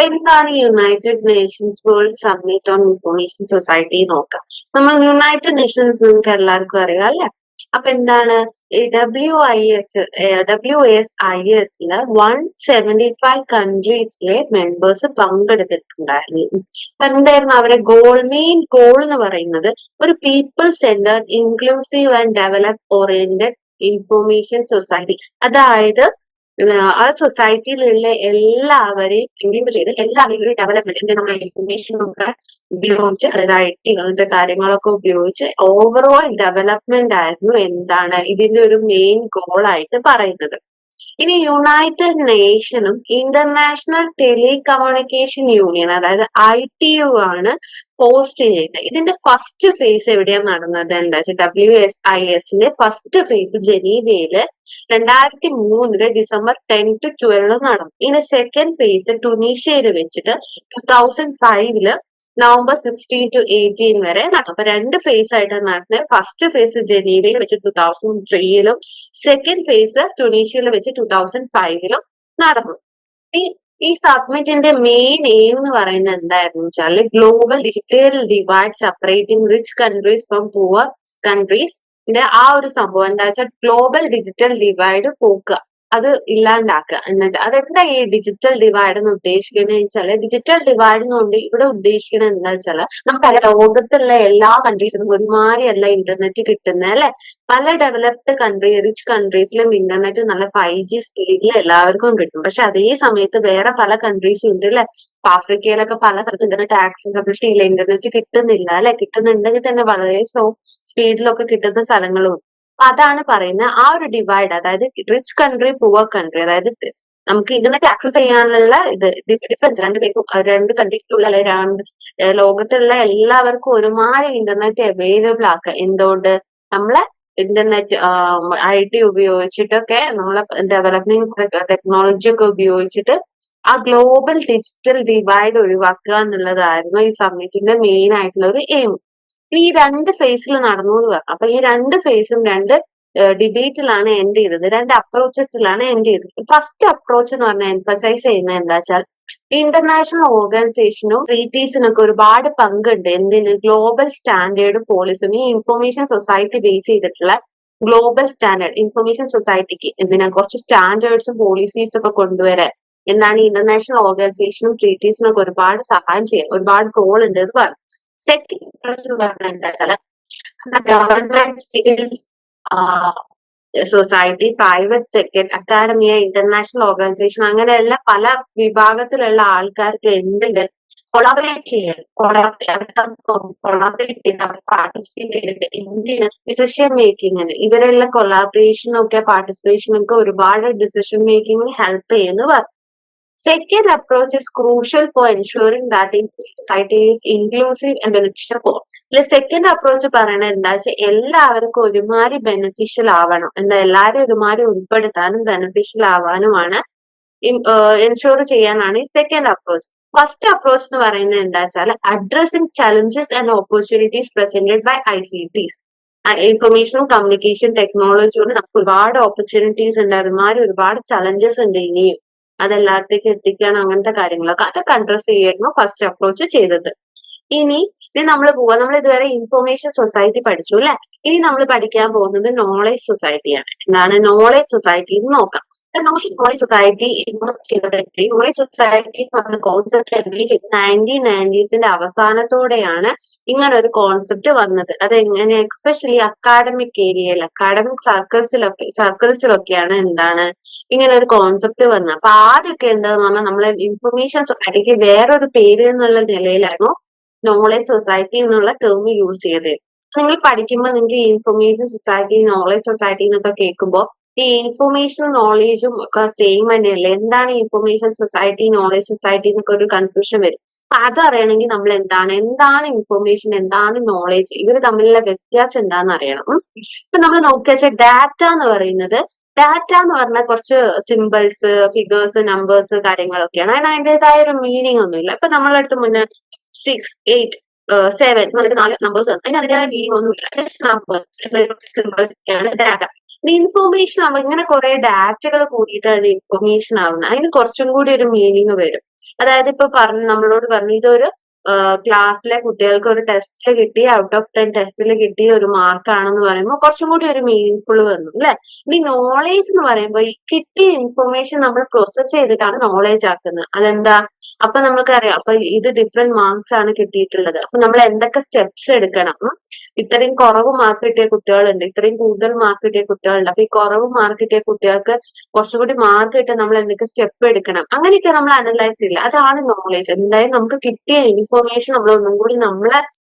എന്താണ് United Nations world submit on information society നോക്കാം. നമ്മൾ യുണൈറ്റഡ് നേഷൻസ് നിങ്ങൾക്ക് എല്ലാവർക്കും അറിയാം അല്ലെ. അപ്പൊ എന്താണ് WSIS-ല് 175 കൺട്രീസിലെ മെമ്പേഴ്സ് പങ്കെടുത്തിട്ടുണ്ടായിരുന്നു. അപ്പൊ എന്തായിരുന്നു അവരെ മെയിൻ ഗോൾ എന്ന് പറയുന്നത് ഒരു people centred inclusive and develop oriented information society. അതായത് ആ സൊസൈറ്റിയിലുള്ള എല്ലാവരെയും ഇൻക്ലൂഡ് ചെയ്ത് എല്ലാവരും ഡെവലപ്മെന്റ് നമ്മുടെ ഇൻഫർമേഷൻ ഒക്കെ ഉപയോഗിച്ച്, അതായത് IT അങ്ങനത്തെ കാര്യങ്ങളൊക്കെ ഉപയോഗിച്ച് ഓവറോൾ ഡെവലപ്മെന്റ് ആയിരുന്നു എന്താണ് ഇതിന്റെ ഒരു മെയിൻ ഗോൾ ആയിട്ട് പറയുന്നത്. ഇനി യുണൈറ്റഡ് നേഷനും ഇന്റർനാഷണൽ ടെലികമ്മ്യൂണിക്കേഷൻ യൂണിയൻ അതായത് ITU ആണ് ഹോസ്റ്റ് ചെയ്തത്. ഇതിന്റെ ഫസ്റ്റ് ഫേസ് എവിടെയാണ് നടന്നത് എന്താ വെച്ചാൽ WSIS-ന്റെ ഫസ്റ്റ് ഫേസ് ജനീവയില് 2003 ഡിസംബർ 10 to 12 നടന്നു. ഇതിന്റെ സെക്കൻഡ് ഫേസ് ടുണീഷ്യയിൽ വെച്ചിട്ട് 2005 നവംബർ 16 to 18 വരെ നടന്നു. അപ്പൊ രണ്ട് ഫേസ് ആയിട്ടാണ് നടന്നത്. ഫസ്റ്റ് ഫേസ് ജനീവയിൽ വെച്ച് 2003 സെക്കൻഡ് ഫേസ് ടുണീഷ്യയിൽ വെച്ച് 2005 നടന്നു. ഈ സബ്മിറ്റിന്റെ മെയിൻ എയിം എന്ന് പറയുന്നത് എന്തായിരുന്നു വെച്ചാല് global digital divide separating rich countries from poor countries. ആ ഒരു സംഭവം എന്താ വെച്ചാൽ ഗ്ലോബൽ ഡിജിറ്റൽ ഡിവൈഡ് പോക്കുക, അത് ഇല്ലാണ്ടാക്കുക. എന്നിട്ട് അതെന്താ ഈ ഡിജിറ്റൽ ഡിവൈഡ് എന്ന് ഉദ്ദേശിക്കുന്നത് വെച്ചാല് ഡിജിറ്റൽ ഡിവൈഡ് കൊണ്ട് ഇവിടെ ഉദ്ദേശിക്കുന്നത് എന്താ വെച്ചാല് നമുക്കറിയാം ലോകത്തുള്ള എല്ലാ കൺട്രീസിനും ഒരുമാതിരിയല്ല ഇന്റർനെറ്റ് കിട്ടുന്നത് അല്ലെ. പല ഡെവലപ്ഡ് റിച്ച് കൺട്രീസിലും ഇന്റർനെറ്റ് നല്ല 5G സ്പീഡിൽ എല്ലാവർക്കും കിട്ടും. പക്ഷെ അതേ സമയത്ത് വേറെ പല കൺട്രീസും ഉണ്ട് അല്ലെ. ആഫ്രിക്കയിലൊക്കെ പല സ്ഥലത്തും ഇന്റർനെറ്റ് ആക്സസിബിലിറ്റി ഇല്ല, ഇന്റർനെറ്റ് കിട്ടുന്നില്ല അല്ലെ. കിട്ടുന്നുണ്ടെങ്കിൽ തന്നെ വളരെ സ്പീഡിലൊക്കെ കിട്ടുന്ന സ്ഥലങ്ങളും. അതാണ് പറയുന്നത് ആ ഒരു ഡിവൈഡ്, അതായത് റിച്ച് കൺട്രി പുവർ കൺട്രി, അതായത് നമുക്ക് ഇന്റർനെറ്റ് ആക്സസ് ചെയ്യാനുള്ള ഡിഫറൻസ് രണ്ട് കൺട്രീസിലുള്ള ലോകത്തുള്ള എല്ലാവർക്കും ഒരുമാതിരി ഇന്റർനെറ്റ് അവൈലബിൾ ആക്കുക. എന്തുകൊണ്ട് നമ്മളെ ഇന്റർനെറ്റ് IT ഉപയോഗിച്ചിട്ടൊക്കെ നമ്മളെ ഡെവലപ്മെന്റ് ടെക്നോളജി ഒക്കെ ഉപയോഗിച്ചിട്ട് ആ ഗ്ലോബൽ ഡിജിറ്റൽ ഡിവൈഡ് ഒഴിവാക്കുക എന്നുള്ളതായിരുന്നു ഈ സമ്മിറ്റിന്റെ മെയിൻ ആയിട്ടുള്ള ഒരു എയിം. ഈ രണ്ട് ഫേസിൽ നടന്നു എന്ന് പറഞ്ഞു. അപ്പൊ ഈ രണ്ട് ഫേസും രണ്ട് ഡിബേറ്റിലാണ് എൻഡ് ചെയ്തത്, രണ്ട് അപ്രോച്ചസിലാണ് എൻഡ് ചെയ്തത്. ഫസ്റ്റ് അപ്രോച്ച് എന്ന് പറഞ്ഞാൽ എംഫസൈസ് ചെയ്യുന്നത് എന്താ വെച്ചാൽ ഇന്റർനാഷണൽ ഓർഗനൈസേഷനും ട്രീറ്റീസിനൊക്കെ ഒരുപാട് പങ്കുണ്ട് എന്തിന് ഗ്ലോബൽ സ്റ്റാൻഡേർഡ് പോളിസിയും. ഈ ഇൻഫർമേഷൻ സൊസൈറ്റി ബേസ് ചെയ്തിട്ടുള്ള ഗ്ലോബൽ സ്റ്റാൻഡേർഡ് ഇൻഫർമേഷൻ സൊസൈറ്റിക്ക് എന്തിനാ കുറച്ച് സ്റ്റാൻഡേർഡ്സും പോളിസീസും ഒക്കെ കൊണ്ടുവരാൻ എന്താണ് ഇന്റർനാഷണൽ ഓർഗനൈസേഷനും ട്രീറ്റീസിനും ഒക്കെ ഒരുപാട് സഹായം ചെയ്യാൻ ഒരുപാട് റോൾ ഉണ്ട് എന്ന് പറഞ്ഞു. സെക്കൻഡ് പ്രശ്നം പറഞ്ഞാൽ എന്താ വെച്ചാൽ government, civil society, private sector, academia, international organisation അങ്ങനെയുള്ള പല വിഭാഗത്തിലുള്ള ആൾക്കാർക്ക് എന്തുണ്ട് കൊളാബറേറ്റ് ചെയ്യാൻ, കൊളാബറേറ്റ് ചെയ്ത് അവർ പാർട്ടിസിപ്പേറ്റ് ചെയ്തിട്ട് എന്തിന് ഡിസിഷൻ മേക്കിങ്ങിന് ഇവരെല്ലാം കൊളാബറേഷനും ഒക്കെ പാർട്ടിസിപ്പേഷനും ഒക്കെ ഒരുപാട് ഡിസിഷൻ മേക്കിങ്ങിന് ഹെൽപ്പ് ചെയ്യുന്നു പറഞ്ഞു. Second approach is crucial for ensuring that the society is inclusive and beneficial for. Second approach പറയണത് എന്താ വെച്ചാൽ എല്ലാവർക്കും ഒരുമാതിരി ബെനിഫിഷ്യൽ ആവണം, എല്ലാവരും ഒരുമാതിരി ഉൾപ്പെടുത്താനും ബെനിഫിഷ്യൽ ആവാനുമാണ് എൻഷുർ ചെയ്യാനാണ് ഈ സെക്കൻഡ് അപ്രോച്ച്. ഫസ്റ്റ് അപ്രോച്ച് എന്ന് പറയുന്നത് എന്താ വെച്ചാൽ addressing challenges and opportunities presented by ICTs. Information communication technology കൊണ്ട് നമുക്ക് ഒരുപാട് ഓപ്പർച്യൂണിറ്റീസ് ഉണ്ട്, അതുമാതിരി ഒരുപാട് ചലഞ്ചസ് ഉണ്ട് ഇനിയും. അതെല്ലായിടത്തേക്ക് എത്തിക്കാൻ അങ്ങനത്തെ കാര്യങ്ങളൊക്കെ അതൊക്കെ അഡ്രസ് ചെയ്യായിരുന്നു ഫസ്റ്റ് അപ്രോച്ച് ചെയ്തത്. ഇനി നമ്മൾ ഇതുവരെ ഇൻഫർമേഷൻ സൊസൈറ്റി പഠിച്ചു അല്ലെ. ഇനി നമ്മൾ പഠിക്കാൻ പോകുന്നത് നോളേജ് സൊസൈറ്റിയാണ്. എന്താണ് നോളേജ് സൊസൈറ്റി എന്ന് നോക്കാം. നോളേജ് സൊസൈറ്റി നോളേജ് സൊസൈറ്റി എന്ന കോൺസെപ്റ്റ് 1990s അവസാനത്തോടെയാണ് ഇങ്ങനെ ഒരു കോൺസെപ്റ്റ് വന്നത്. അതെങ്ങനെ എക്സ്പെഷ്യലി അക്കാഡമിക് ഏരിയയിൽ അക്കാഡമിക് സർക്കിൾസിലൊക്കെയാണ് എന്താണ് ഇങ്ങനെ ഒരു കോൺസെപ്റ്റ് വന്നത്. അപ്പൊ ആദ്യമൊക്കെ എന്താന്ന് പറഞ്ഞാൽ നമ്മളെ ഇൻഫർമേഷൻ സൊസൈറ്റിക്ക് വേറൊരു പേര് എന്നുള്ള നിലയിലായിരുന്നു നോളേജ് സൊസൈറ്റി എന്നുള്ള ടേം യൂസ് ചെയ്തത്. നിങ്ങൾ പഠിക്കുമ്പോൾ നിങ്ങൾക്ക് ഇൻഫർമേഷൻ സൊസൈറ്റി നോളേജ് സൊസൈറ്റി എന്നൊക്കെ കേൾക്കുമ്പോൾ ഈ ഇൻഫർമേഷനും നോളേജും ഒക്കെ സെയിം തന്നെയല്ലേ, എന്താണ് ഇൻഫർമേഷൻ സൊസൈറ്റി നോളേജ് സൊസൈറ്റി എന്നൊക്കെ ഒരു കൺഫ്യൂഷൻ വരും. അപ്പൊ അതറിയണമെങ്കിൽ നമ്മൾ എന്താണ് ഇൻഫർമേഷൻ, എന്താണ് നോളേജ്, ഇവർ തമ്മിലുള്ള വ്യത്യാസം എന്താണെന്ന് അറിയണം. ഇപ്പൊ നമ്മൾ നോക്കിയാൽ ഡാറ്റ എന്ന് പറയുന്നത് കുറച്ച് സിമ്പിൾസ്, ഫിഗേഴ്സ്, നമ്പേഴ്സ് കാര്യങ്ങളൊക്കെയാണ്. അതിന് അതിൻ്റെതായ ഒരു മീനിങ് ഒന്നുമില്ല. ഇപ്പൊ നമ്മളടുത്ത് മുന്നേ 6, 8 7 എന്ന് പറഞ്ഞിട്ട് 4 നമ്പേഴ്സ് ആണ്. അതിന് അതിന്റേതായ മീനിങ് ഒന്നുമില്ല. ജസ്റ്റ് നമ്പർ സിമ്പിൾസ് ഒക്കെയാണ് ഡാറ്റ. ഈ ഇൻഫോർമേഷൻ ആവുമ്പോൾ ഇങ്ങനെ കുറെ ഡാറ്റകൾ കൂടിയിട്ടാണ് ഇൻഫോർമേഷൻ ആവുന്നത്. അതിന് കുറച്ചും കൂടി ഒരു മീനിങ് വരും. അതായത് ഇപ്പൊ നമ്മളോട് പറഞ്ഞു ഇതൊരു ക്ലാസ്സിലെ കുട്ടികൾക്ക് ഒരു ടെസ്റ്റിൽ കിട്ടി, ഔട്ട് ഓഫ് 10 ടെസ്റ്റിൽ കിട്ടിയ ഒരു മാർക്കാണെന്ന് പറയുമ്പോൾ കുറച്ചും കൂടി ഒരു മീനിങ് ഫുൾ വന്നു അല്ലെ. ഇനി നോളേജ് എന്ന് പറയുമ്പോൾ ഈ കിട്ടിയ ഇൻഫോർമേഷൻ നമ്മൾ പ്രോസസ് ചെയ്തിട്ടാണ് നോളേജ് ആക്കുന്നത്. അതെന്താ? അപ്പൊ നമുക്കറിയാം അപ്പൊ ഇത് ഡിഫറെന്റ് മാർക്സ് ആണ് കിട്ടിയിട്ടുള്ളത്. അപ്പൊ നമ്മൾ എന്തൊക്കെ സ്റ്റെപ്സ് എടുക്കണം? ഇത്രയും കുറവ് മാർക്ക് കിട്ടിയ കുട്ടികളുണ്ട്, ഇത്രയും കൂടുതൽ മാർക്ക് കിട്ടിയ കുട്ടികളുണ്ട്. അപ്പൊ ഈ കുറവ് മാർക്ക് കിട്ടിയ കുട്ടികൾക്ക് കുറച്ചുകൂടി മാർക്ക് കിട്ടാൻ നമ്മൾ എന്തൊക്കെ സ്റ്റെപ്പ് എടുക്കണം? അങ്ങനെയൊക്കെ നമ്മൾ അനലൈസ് ചെയ്യില്ല. അതാണ് നോളേജ്. എന്തായാലും നമുക്ക് കിട്ടിയ ഇൻഫോർമേഷൻ നമ്മൾ ഒന്നും കൂടി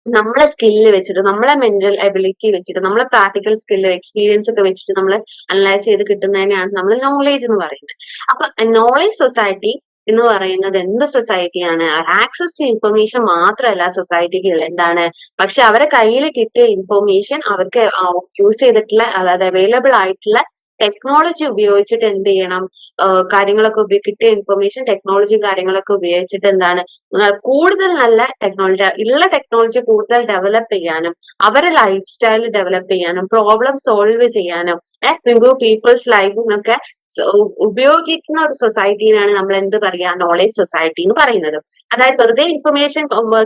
നമ്മളെ സ്കില്ല് വെച്ചിട്ട്, നമ്മളെ മെന്റൽ എബിലിറ്റി വെച്ചിട്ട്, നമ്മളെ പ്രാക്ടിക്കൽ സ്കില്ല് എക്സ്പീരിയൻസ് ഒക്കെ വെച്ചിട്ട് നമ്മൾ അനലൈസ് ചെയ്ത് കിട്ടുന്നതിനെയാണ് നമ്മൾ നോളേജ് എന്ന് പറയുന്നത്. അപ്പൊ നോളേജ് സൊസൈറ്റി എന്ന് പറയുന്നത് എന്ത് സൊസൈറ്റിയാണ്? ആക്സസ് ടു ഇൻഫർമേഷൻ മാത്രമല്ല സൊസൈറ്റിക്ക് എന്താണ്, പക്ഷെ അവരെ കയ്യിൽ കിട്ടിയ ഇൻഫർമേഷൻ അവർക്ക് യൂസ് ചെയ്തിട്ടുള്ള, അതായത് അവൈലബിൾ ആയിട്ടുള്ള ടെക്നോളജി ഉപയോഗിച്ചിട്ട് എന്ത് ചെയ്യണം? കാര്യങ്ങളൊക്കെ കിട്ടിയ ഇൻഫർമേഷൻ ടെക്നോളജി കാര്യങ്ങളൊക്കെ ഉപയോഗിച്ചിട്ട് എന്താണ് കൂടുതൽ നല്ല ടെക്നോളജി, ഉള്ള ടെക്നോളജി കൂടുതൽ ഡെവലപ്പ് ചെയ്യാനും അവരെ ലൈഫ് സ്റ്റൈൽ ഡെവലപ്പ് ചെയ്യാനും പ്രോബ്ലം സോൾവ് ചെയ്യാനും ഇംപ്രൂവ് പീപ്പിൾസ് ലൈഫിനൊക്കെ ഉപയോഗിക്കുന്ന ഒരു സൊസൈറ്റീനാണ് നമ്മൾ എന്ത് പറയാ? നോളേജ് സൊസൈറ്റി എന്ന് പറയുന്നത്. അതായത് വെറുതെ ഇൻഫർമേഷൻ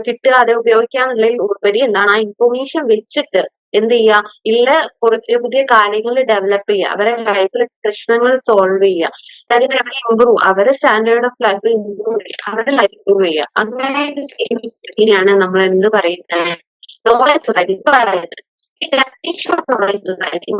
കിട്ടുക, അത് ഉപയോഗിക്കാന്നുള്ളതിൽ ഉപരി എന്താണ് ആ ഇൻഫർമേഷൻ വെച്ചിട്ട് എന്ത് ചെയ്യുക? ഉള്ള പുതിയ പുതിയ കാര്യങ്ങൾ ഡെവലപ്പ് ചെയ്യുക, അവരെ ലൈഫിൽ പ്രശ്നങ്ങൾ സോൾവ് ചെയ്യുക, അതായത് അവരെ ഇമ്പ്രൂവ്, അവരെ സ്റ്റാൻഡേർഡ് ഓഫ് ലൈഫ് ഇമ്പ്രൂവ് ചെയ്യുക, അവരുടെ ലൈഫ് ഇമ്പ്രൂവ് ചെയ്യുക. അങ്ങനെയാണ് നമ്മൾ എന്ത് പറയുന്നത്? നോളേജ് സൊസൈറ്റി പറയുന്നത്. ഈ ഡെഫിനിഷൻ ഓഫ് നോളേജ് സൊസൈറ്റി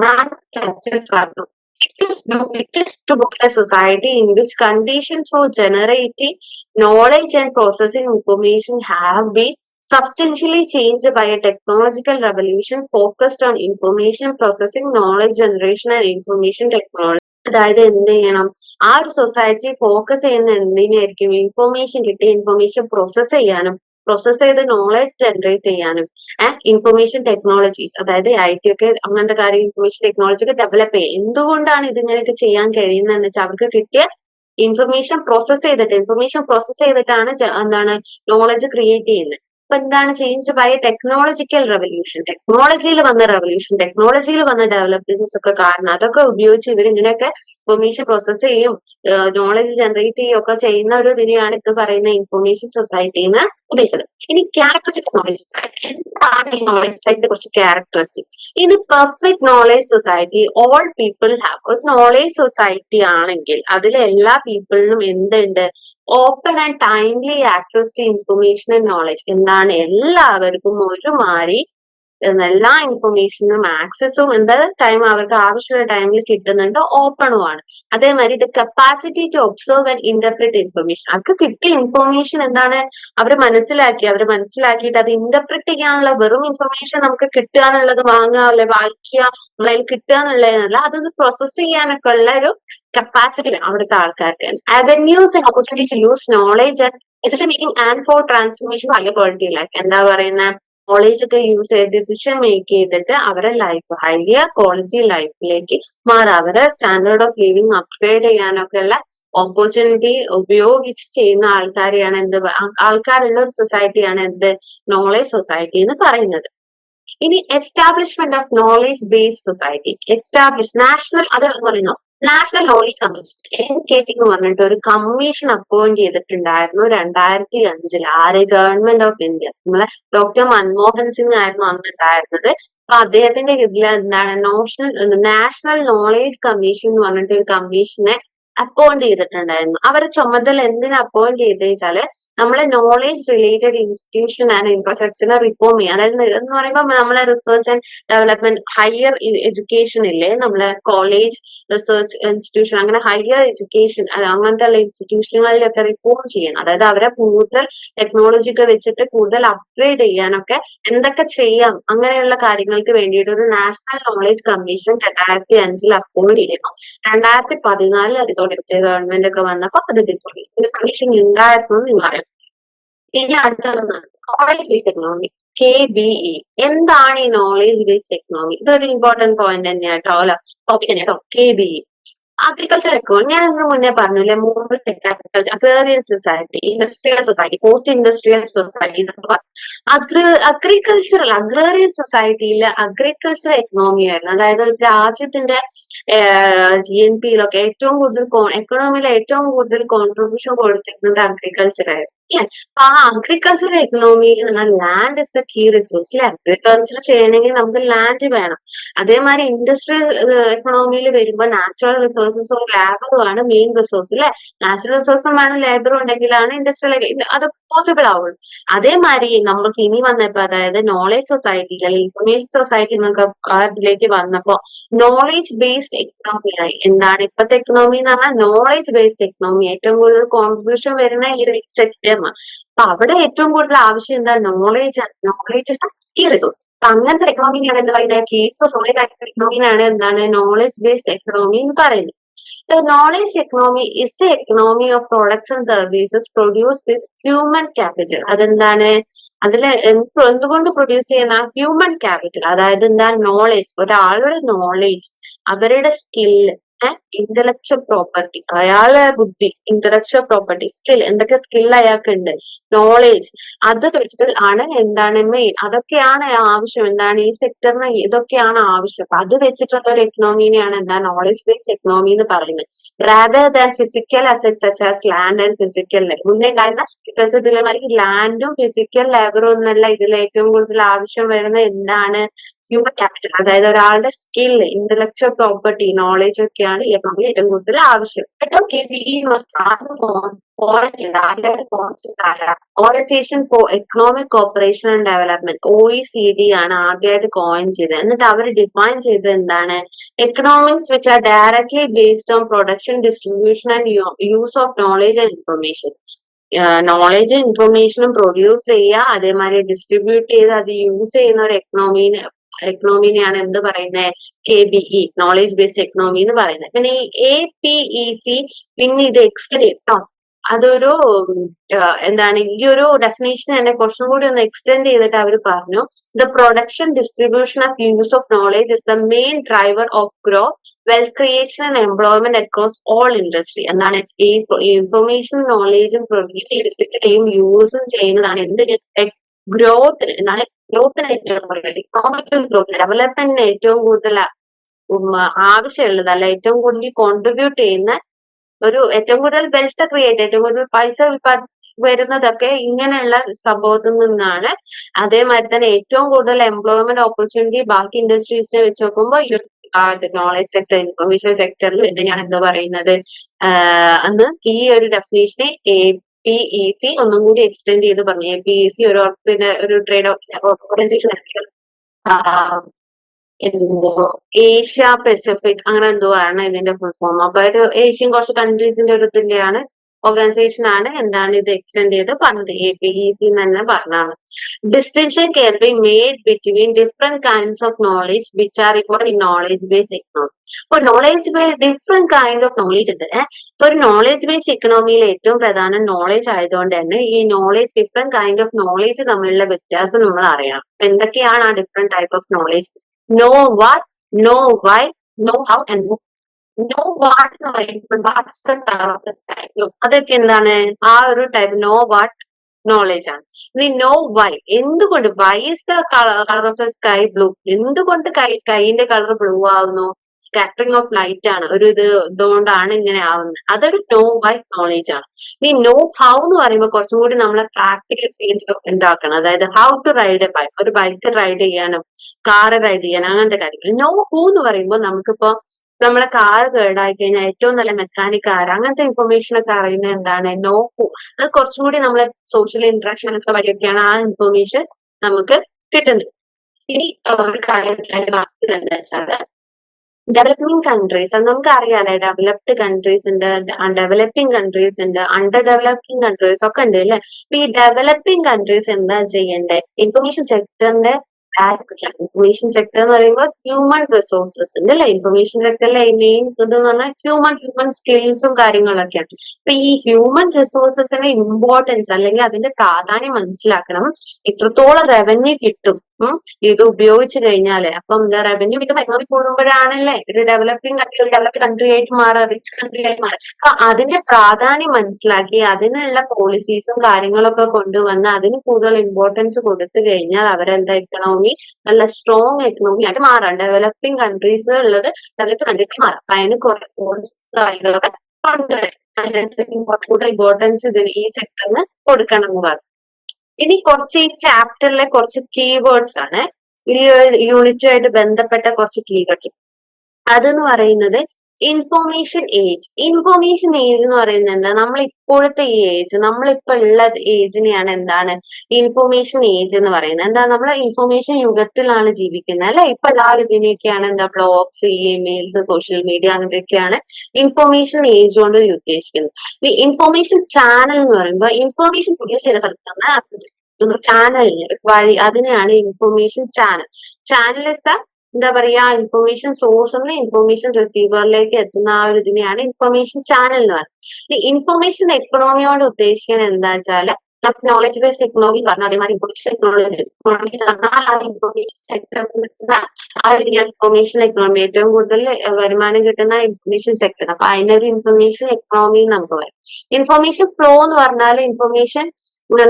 പറഞ്ഞു. It is to build a society in which conditions for generating knowledge and processing information have been substantially changed by a technological revolution focused on information processing, knowledge generation and information technology. അതായത് എന്ത് ചെയ്യണം? ആ ഒരു society focus ചെയ്യുന്ന എന്തിനായിരിക്കും? Information കിട്ടിയ information process ചെയ്യാനും process ചെയ്ത് നോളേജ് ജനറേറ്റ് ചെയ്യാനും ഇൻഫർമേഷൻ ടെക്നോളജീസ്, അതായത് IT ഒക്കെ അങ്ങനത്തെ കാര്യം ഇൻഫർമേഷൻ ടെക്നോളജി ഒക്കെ ഡെവലപ്പ് ചെയ്യുക. എന്തുകൊണ്ടാണ് ഇതിങ്ങനെയൊക്കെ ചെയ്യാൻ കഴിയുന്നതെന്ന് വെച്ചാൽ അവർക്ക് കിട്ടിയ ഇൻഫർമേഷൻ പ്രോസസ് ചെയ്തിട്ടാണ് എന്താണ് നോളജ് ക്രിയേറ്റ് ചെയ്യുന്നത്. അപ്പൊ എന്താണ് ചേഞ്ച് ബൈ ടെക്നോളജിക്കൽ റെവല്യൂഷൻ, ടെക്നോളജിയിൽ വന്ന ഡെവലപ്മെന്റ്സ് ഒക്കെ കാരണം അതൊക്കെ ഉപയോഗിച്ച് ഇവരിങ്ങനെയൊക്കെ ഇൻഫർമേഷൻ പ്രോസസ് ചെയ്യും, നോളജ് ജനറേറ്റ് ചെയ്യും ഒക്കെ ചെയ്യുന്ന ഒരു ഇതിനെയാണ് ഇത് പറയുന്ന ഇൻഫർമേഷൻ സൊസൈറ്റി എന്ന് ഉദ്ദേശിച്ചത്. ഇനി ക്യാരക്ടറിസ്റ്റിക് നോളേജ് സൊസൈറ്റി. എന്താണ് ഈ നോളേജ് സൊസൈറ്റിയെ കുറിച്ച് ക്യാരക്ടറിസ്റ്റിക്? ഇത് perfect knowledge society all people have. ഒരു നോളേജ് സൊസൈറ്റി ആണെങ്കിൽ അതിലെ എല്ലാ പീപ്പിളിനും എന്തുണ്ട്? Open and timely access to information and knowledge. എന്താണ്? എല്ലാവർക്കും ഒരുമാതിരി എല്ലാ ഇൻഫർമേഷനും ആക്സസും എന്താ ടൈം അവർക്ക് ആവശ്യമുള്ള ടൈമിൽ കിട്ടുന്നുണ്ട്, ഓപ്പണുമാണ്. അതേമാതിരി the capacity to observe and interpret information. അവർക്ക് കിട്ടിയ ഇൻഫർമേഷൻ എന്താണ്? അവർ മനസ്സിലാക്കിയിട്ട് അത് ഇന്റർപ്രറ്റ് ചെയ്യാനുള്ള, വെറും ഇൻഫർമേഷൻ നമുക്ക് കിട്ടുക എന്നുള്ളത്, വാങ്ങുക അല്ലെ വായിക്കുക, നമ്മളതിൽ കിട്ടുക എന്നുള്ളതല്ല, അതൊന്ന് പ്രോസസ് ചെയ്യാനൊക്കെ ഉള്ള ഒരു കപ്പാസിറ്റി അവിടുത്തെ ആൾക്കാർക്ക്. Avenues and opportunities use knowledge and decision making and for transformation higher quality life. എന്താ പറയുന്ന? നോളേജ് ഒക്കെ യൂസ് ചെയ്ത് ഡിസിഷൻ മേക്ക് ചെയ്തിട്ട് അവരെ ലൈഫ് ഹയർ ക്വാളിറ്റി ലൈഫിലേക്ക് മാറുക, അവരെ സ്റ്റാൻഡേർഡ് ഓഫ് ലിവിങ് അപ്ഗ്രേഡ് ചെയ്യാനൊക്കെ ഉള്ള ഓപ്പർച്യൂണിറ്റി ഉപയോഗിച്ച് ചെയ്യുന്ന ആൾക്കാരെയാണ് ആൾക്കാരുള്ള ഒരു സൊസൈറ്റിയാണ് നോളേജ് സൊസൈറ്റി എന്ന് പറയുന്നത്. ഇനി establishment of knowledge based society. National, അത് പറയുന്നു നാഷണൽ നോളേജ് കമ്മീഷൻ, NKC എന്ന് പറഞ്ഞിട്ട് ഒരു കമ്മീഷൻ അപ്പോയിന്റ് ചെയ്തിട്ടുണ്ടായിരുന്നു 2005. ആര്? Government of India. നമ്മളെ ഡോക്ടർ മൻമോഹൻ സിംഗ് ആയിരുന്നു അന്ന് ഉണ്ടായിരുന്നത്. അപ്പൊ അദ്ദേഹത്തിന്റെ കീഴിൽ എന്താണ് നാഷണൽ നോളേജ് കമ്മീഷൻ എന്ന് പറഞ്ഞിട്ട് ഒരു കമ്മീഷനെ അപ്പോയിന്റ് ചെയ്തിട്ടുണ്ടായിരുന്നു. അവരുടെ ചുമതല എന്തിനാ അപ്പോയിന്റ് ചെയ്തത് വെച്ചാല് നമ്മളെ നോളേജ് റിലേറ്റഡ് ഇൻസ്റ്റിറ്റ്യൂഷൻ ആൻഡ് ഇൻഫ്രാസ്ട്രക്ചറിനെ റിഫോം ചെയ്യാൻ. അതായത് എന്ന് പറയുമ്പോൾ നമ്മളെ research and development, higher education ഇല്ലേ, നമ്മളെ കോളേജ്, റിസർച്ച് ഇൻസ്റ്റിറ്റ്യൂഷൻ, അങ്ങനെ ഹയർ എഡ്യൂക്കേഷൻ അങ്ങനത്തെ ഉള്ള ഇൻസ്റ്റിറ്റ്യൂഷനുകളിലൊക്കെ റിഫോം ചെയ്യണം. അതായത് അവരെ കൂടുതൽ ടെക്നോളജി ഒക്കെ വെച്ചിട്ട് കൂടുതൽ അപ്ഗ്രേഡ് ചെയ്യാനൊക്കെ എന്തൊക്കെ ചെയ്യാം, അങ്ങനെയുള്ള കാര്യങ്ങൾക്ക് വേണ്ടിയിട്ട് ഒരു നാഷണൽ നോളേജ് കമ്മീഷൻ 2005 അപ്പോയിന്റ് ചെയ്തിരുന്നു. 2014 റിസോർട്ട് ഗവൺമെന്റ് ഒക്കെ വന്നപ്പോ അത് ഡിസോൾവ് ചെയ്തു. കമ്മീഷൻ ഉണ്ടായിരുന്നു എന്ന് പറയാം. ഇനി അടുത്തതാണ് നോളേജ് ബേസ്ഡ് എക്കണോമി, KBE. എന്താണ് ഈ നോളേജ് ബേസ്ഡ് എക്കണോമി? ഇതൊരു ഇമ്പോർട്ടന്റ് പോയിന്റ് തന്നെയാട്ടോ, ടോപ്പിക് തന്നെയാട്ടോ. KBE agriculture economy. ഞാൻ ഇതിന് മുന്നേ പറഞ്ഞില്ലേ 3 sector: agriculture, agrarian society, industrial society, post industrial society എന്നൊക്കെ പറഞ്ഞു. അഗ്രേറിയൻ സൊസൈറ്റിയിൽ അഗ്രികൾച്ചർ എക്കണോമി ആയിരുന്നു. അതായത് ഒരു രാജ്യത്തിന്റെ GNP-യിലൊക്കെ ഏറ്റവും കൂടുതൽ എക്കണോമിയിൽ ഏറ്റവും കൂടുതൽ കോൺട്രിബ്യൂഷൻ കൊടുത്തിരുന്നത് അഗ്രികൾച്ചർ ആയിരുന്നു. അപ്പൊ ആ അഗ്രികൾച്ചർ എക്കണോമിയിൽ land is the key resource അല്ലെ. അഗ്രികൾച്ചർ ചെയ്യണമെങ്കിൽ നമുക്ക് ലാൻഡ് വേണം. അതേമാതിരി ഇൻഡസ്ട്രിയൽ എക്കണോമിയിൽ വരുമ്പോൾ നാച്ചുറൽ റിസോഴ്സസും ലേബറും ആണ് മെയിൻ റിസോഴ്സ് അല്ലെ. നാച്ചുറൽ റിസോഴ്സും വേണം, ലേബറും ഉണ്ടെങ്കിലാണ് ഇൻഡസ്ട്രിയൽ അത് പോസിബിൾ ആവുള്ളൂ. അതേമാതിരി നമ്മൾക്ക് ഇനി വന്നപ്പോ അതായത് നോളേജ് സൊസൈറ്റി അല്ലെങ്കിൽ ഇൻഫർമേഷൻ സൊസൈറ്റി എന്നൊക്കെ അതിലേക്ക് വന്നപ്പോ നോളേജ് ബേസ്ഡ് എക്കണോമി ആയി. എന്താണ് ഇപ്പത്തെ എക്കണോമി എന്ന് പറഞ്ഞാൽ നോളേജ് ബേസ്ഡ് എക്കണോമി. ഏറ്റവും കൂടുതൽ കോൺട്രിബ്യൂഷൻ വരുന്ന ഈ ഒരു സെക്ടർ. അപ്പൊ അവിടെ ഏറ്റവും കൂടുതൽ ആവശ്യം എന്താ? നോളേജ് ആണ്. Knowledge is key resource. അപ്പൊ അങ്ങനത്തെ എക്കണോമിയാണ് എന്താ പറയുന്നത്? കീ സോളിഡ് ആയിട്ടുള്ള എക്കണോമിയാണ് എന്താണ് നോളേജ് ബേസ്ഡ് എക്കണോമി എന്ന് പറയുന്നത്. The knowledge economy is the economy of products and services produced with human capital. അതെന്താണ്? അതിൽ എന്തുകൊണ്ട് പ്രൊഡ്യൂസ് ചെയ്യുന്ന ഹ്യൂമൻ ക്യാപിറ്റൽ. അതായത് എന്താ? നോളേജ്. ഒരാളുടെ നോളേജ്, അവരുടെ സ്കില്ല്, ഇന്റലക്ച്വൽ പ്രോപ്പർട്ടി, അയാളുടെ ബുദ്ധി, ഇന്റലക്ച്വൽ പ്രോപ്പർട്ടി, സ്കിൽ, എന്തൊക്കെ സ്കിൽ അയാൾക്കുണ്ട്, നോളേജ്, അത് വെച്ചിട്ട് ആണ് എന്താണ് മെയിൻ. അതൊക്കെയാണ് ആവശ്യം. എന്താണ് ഈ സെക്ടറിന് ഇതൊക്കെയാണ് ആവശ്യം. അപ്പൊ അത് വെച്ചിട്ടുള്ള ഒരു എക്കണോമിനെയാണ് എന്താ നോളേജ് ബേസ്ഡ് എക്കണോമി എന്ന് പറയുന്നത്. Rather than physical assets such as land and physical labour. മുന്നേ ഉണ്ടായിരുന്ന ബിക്കോസ് ഇതിലേക്ക് ലാൻഡും ഫിസിക്കൽ ലേബറും ഒന്നല്ല ഇതിൽ ഏറ്റവും കൂടുതൽ ആവശ്യം വരുന്ന എന്താണ്? Human capital. അതായത് ഒരാളുടെ സ്കില്ല്, ഇന്റലക്ച്വൽ പ്രോപ്പർട്ടി, നോളേജ് ഒക്കെയാണ് ഈ എക്കണോമി ഏറ്റവും കൂടുതൽ ആവശ്യം. Organisation for economic cooperation and development OECD ആണ് ആദ്യമായിട്ട് കോയിൻ ചെയ്തത്. എന്നിട്ട് അവർ ഡിഫൈൻ ചെയ്തത് എന്താണ്? Economics which are directly based on production, distribution and use of knowledge and information. Knowledge ഇൻഫർമേഷനും പ്രൊഡ്യൂസ് ചെയ്യുക, അതേമാതിരി ഡിസ്ട്രിബ്യൂട്ട് ചെയ്ത് അത് യൂസ് ചെയ്യുന്ന ഒരു എക്കണോമിനെയാണ് എന്ത് പറയുന്നത്? KBE, നോളേജ് ബേസ്ഡ് എക്കണോമി എന്ന് പറയുന്നത്. പിന്നെ ഈ APEC പിന്നെ ഇത് എക്സ്റ്റെൻഡ് ചെയ്യട്ടോ. അതൊരു എന്താണ് ഈ ഒരു ഡെഫിനേഷൻ തന്നെ കുറച്ചും കൂടി ഒന്ന് എക്സ്റ്റെൻഡ് ചെയ്തിട്ട് അവർ പറഞ്ഞു, the production, distribution of use of knowledge is the main driver of growth, wealth creation and employment across all industry. എന്താണ് ഈ ഇൻഫർമേഷനും നോളേജും പ്രൊഡ്യൂസ് ചെയ്യും യൂസും ചെയ്യുന്നതാണ് എന്ത്? ഗ്രോത്തിന്. എന്താണ് ഗ്രോത്തിന് ഏറ്റവും കൂടുതൽ, ഇക്കോണമിക്കൽ ഗ്രോത്ത്, ഡെവലപ്മെന്റിന് ഏറ്റവും കൂടുതൽ ആവശ്യമുള്ളത് അല്ല ഏറ്റവും കൂടുതൽ കോൺട്രിബ്യൂട്ട് ചെയ്യുന്ന ഒരു ഏറ്റവും കൂടുതൽ വെൽത്ത് ക്രിയേറ്റ്, ഏറ്റവും കൂടുതൽ പൈസ വരുന്നതൊക്കെ ഇങ്ങനെയുള്ള സംഭവത്തിൽ നിന്നാണ്. അതേമാതിരി തന്നെ ഏറ്റവും കൂടുതൽ എംപ്ലോയ്മെന്റ് ഓപ്പർച്യൂണിറ്റി ബാക്കി ഇൻഡസ്ട്രീസിനെ വെച്ച് നോക്കുമ്പോൾ നോളേജ് സെക്ടർ, ഇൻഫർമേഷൻ സെക്ടറിൽ എന്തിനാണ് എന്താ പറയുന്നത്? അന്ന് ഈ ഒരു ഡെഫിനേഷനെ APEC ഒന്നും കൂടി എക്സ്റ്റെൻഡ് ചെയ്ത് പറഞ്ഞു. APEC ഒരു ട്രേഡ് ഓർഗനൈസേഷൻ ഏഷ്യ പസഫിക് അങ്ങനെ എന്തോ ആണ് ഇതിന്റെ ഫുൾ ഫോം. അപ്പൊ ഒരു ഏഷ്യൻ കുറച്ച് കൺട്രീസിന്റെ ഒരു ഇതിന്റെയാണ് ഓർഗനൈസേഷൻ ആണ് എന്താണ് ഇത് എക്സ്റ്റെൻഡ് ചെയ്ത് പറഞ്ഞത്. APEC എന്ന് തന്നെ പറഞ്ഞാണ്. Distinction can be made between different kinds of knowledge which are required in knowledge based economy. ഇപ്പൊ knowledge based different kind of knowledge ഉണ്ട്. ഇപ്പൊ ഒരു നോളേജ് ബേസ്ഡ് എക്കണോമിയിൽ ഏറ്റവും പ്രധാനം നോളേജ് ആയതുകൊണ്ട് തന്നെ ഈ knowledge, different kind of knowledge തമ്മിലുള്ള വ്യത്യാസം നമ്മൾ അറിയണം. എന്തൊക്കെയാണ് ആ different type of knowledge? Know what, know why, know how and know what എന്ന് പറയുമ്പോൾ what's the colour of the sky. അതൊക്കെ എന്താണ്? ആ ഒരു ടൈപ്പ് നോ വാട്ട് നോളേജ് ആണ്. ഇനി നോ വൈ, എന്തുകൊണ്ട്? Why is the colour of the sky blue. എന്തുകൊണ്ട് സ്കൈന്റെ കളർ ബ്ലൂ ആവുന്നു? സ്കാറ്ററിംഗ് ഓഫ് ലൈറ്റ് ആണ്. ഒരു ഇതുകൊണ്ടാണ് ഇങ്ങനെ ആവുന്നത്. അതൊരു നോ വൈ നോളേജ് ആണ്. ഇനി നോ ഹൗ എന്ന് പറയുമ്പോൾ കുറച്ചും കൂടി നമ്മളെ പ്രാക്ടിക്കൽ എക്സ്പീരിയൻസ് ഉണ്ടാക്കണം. അതായത് how to ride a bike, ഒരു ബൈക്ക് റൈഡ് ചെയ്യാനും കാറ് റൈഡ് ചെയ്യാനും അങ്ങനത്തെ കാര്യങ്ങൾ. നോ ഹൂ എന്ന് പറയുമ്പോൾ നമുക്കിപ്പോ നമ്മളെ കാറ് കേടായി കഴിഞ്ഞാൽ ഏറ്റവും നല്ല മെക്കാനിക് ആര്, അങ്ങനത്തെ ഇൻഫർമേഷൻ ഒക്കെ അറിയുന്നത് എന്താണ്? Know who. അത് കുറച്ചും കൂടി നമ്മളെ സോഷ്യൽ ഇന്ററാക്ഷൻ ഒക്കെ വഴിയൊക്കെയാണ് ആ ഇൻഫർമേഷൻ നമുക്ക് കിട്ടുന്നത്. ഇനി ഒരു കാര്യം എന്താ വെച്ചാല് ഡെവലപ്പിംഗ് കൺട്രീസ്, അത് നമുക്ക് അറിയാലേ, ഡെവലപ്ഡ് കൺട്രീസ് ഉണ്ട്, ഡെവലപ്പിംഗ് കൺട്രീസ് ഉണ്ട്, അണ്ടർ ഡെവലപ്പിംഗ് കൺട്രീസ് ഒക്കെ ഉണ്ട് അല്ലെ. അപ്പൊ ഈ ഡെവലപ്പിംഗ് കൺട്രീസ് എന്താ ചെയ്യണ്ടേ? ഇൻഫർമേഷൻ സെക്ടറിന്റെ ഇൻഫർമേഷൻ സെക്ടർ എന്ന് പറയുമ്പോൾ ഹ്യൂമൻ റിസോഴ്സസ് ഉണ്ട് അല്ലെ. ഇൻഫർമേഷൻ സെക്ടറിലെ മെയിൻ ഇതെന്ന് പറഞ്ഞാൽ ഹ്യൂമൻ സ്കിൽസും കാര്യങ്ങളൊക്കെയാണ്. അപ്പൊ ഈ ഹ്യൂമൻ റിസോഴ്സസിന്റെ ഇമ്പോർട്ടൻസ് അല്ലെങ്കിൽ അതിന്റെ പ്രാധാന്യം മനസ്സിലാക്കണം. എത്രത്തോളം റവന്യൂ കിട്ടും ഇത് ഉപയോഗിച്ച് കഴിഞ്ഞാല്. അപ്പം എന്താ റവന്യൂ കിട്ടുമ്പോ എക്കണോമി കൂടുമ്പോഴാണല്ലേ ഒരു ഡെവലപ്ഡ് കൺട്രി ആയിട്ട് മാറുക, റിച്ച് കൺട്രി ആയിട്ട് മാറുക. അപ്പൊ അതിന്റെ പ്രാധാന്യം മനസ്സിലാക്കി അതിനുള്ള പോളിസീസും കാര്യങ്ങളൊക്കെ കൊണ്ടുവന്ന് അതിന് കൂടുതൽ ഇമ്പോർട്ടൻസ് കൊടുത്തു കഴിഞ്ഞാൽ അവരെന്താ എക്കണോമി നല്ല സ്ട്രോങ് എക്കണോമി ആയിട്ട് മാറാം. ഡെവലപ്പിംഗ് കൺട്രീസ് ഉള്ളത് ഡെവലപ്ഡ് കൺട്രീസ് മാറാം. അപ്പൊ അതിന് കുറെ പോളിസീസ് കാര്യങ്ങളൊക്കെ കൊണ്ടുവരും. അതിനനുസരിച്ച് കൂടുതൽ ഇമ്പോർട്ടൻസ് ഇതിന് ഈ സെക്ടറിന് കൊടുക്കണം എന്ന് പറഞ്ഞു. ഇനി കുറച്ച് ഈ ചാപ്റ്ററിലെ കുറച്ച് കീവേഡ്സ് ആണ്, ഈ യൂണിറ്റുമായിട്ട് ബന്ധപ്പെട്ട കുറച്ച് കീവേഡ്സ്. അതെന്ന് പറയുന്നത് ഇൻഫോർമേഷൻ ഏജ്. ഇൻഫോർമേഷൻ ഏജ് എന്ന് പറയുന്നത് എന്താ, നമ്മൾ ഇപ്പോഴത്തെ ഈ ഏജ്, നമ്മളിപ്പോ ഉള്ള ഏജിനെയാണ് എന്താണ് ഇൻഫോർമേഷൻ ഏജ് എന്ന് പറയുന്നത്. എന്താ, നമ്മൾ ഇൻഫോർമേഷൻ യുഗത്തിലാണ് ജീവിക്കുന്നത് അല്ലെ. ഇപ്പൊ എല്ലാവരും ഇതിനെയൊക്കെയാണ് എന്താ ബ്ലോഗ്സ്, ഇമെയിൽസ്, സോഷ്യൽ മീഡിയ അങ്ങനെയൊക്കെയാണ് ഇൻഫോർമേഷൻ ഏജ് കൊണ്ട് ഉദ്ദേശിക്കുന്നത്. ഈ ഇൻഫോർമേഷൻ ചാനൽ എന്ന് പറയുമ്പോൾ ഇൻഫോർമേഷൻ പ്രൊഡ്യൂസ് ചെയ്യുന്ന സ്ഥലത്ത് ചാനൽ വഴി, അതിനെയാണ് information channel. Channel is the എന്താ പറയാ ഇൻഫോർമേഷൻ സോഴ്സ് നിന്ന് ഇൻഫോർമേഷൻ റിസീവറിലേക്ക് എത്തുന്ന ആ ഒരു ഇതിനെയാണ് ഇൻഫോർമേഷൻ ചാനൽ എന്ന് പറയുന്നത്. ഈ ഇൻഫോർമേഷൻ എക്കണോമിയോട് ഉദ്ദേശിക്കുന്നത് എന്താ വെച്ചാല് നോളജ് ബേസ്ഡ് എക്കണോമി പറഞ്ഞ അതേമാതിരി ഇൻഫോർമേഷൻ ഇൻഫോർമേഷൻ സെക്ടറിൽ ആ ഒരു ഇൻഫോർമേഷൻ എക്കണോമി ഏറ്റവും കൂടുതൽ വരുമാനം കിട്ടുന്ന ഇൻഫോർമേഷൻ സെക്ടർ. അപ്പൊ അതിനൊരു ഇൻഫോർമേഷൻ എക്കണോമി നമുക്ക് വരും. ഇൻഫോർമേഷൻ ഫ്ലോ എന്ന് പറഞ്ഞാൽ ഇൻഫോർമേഷൻ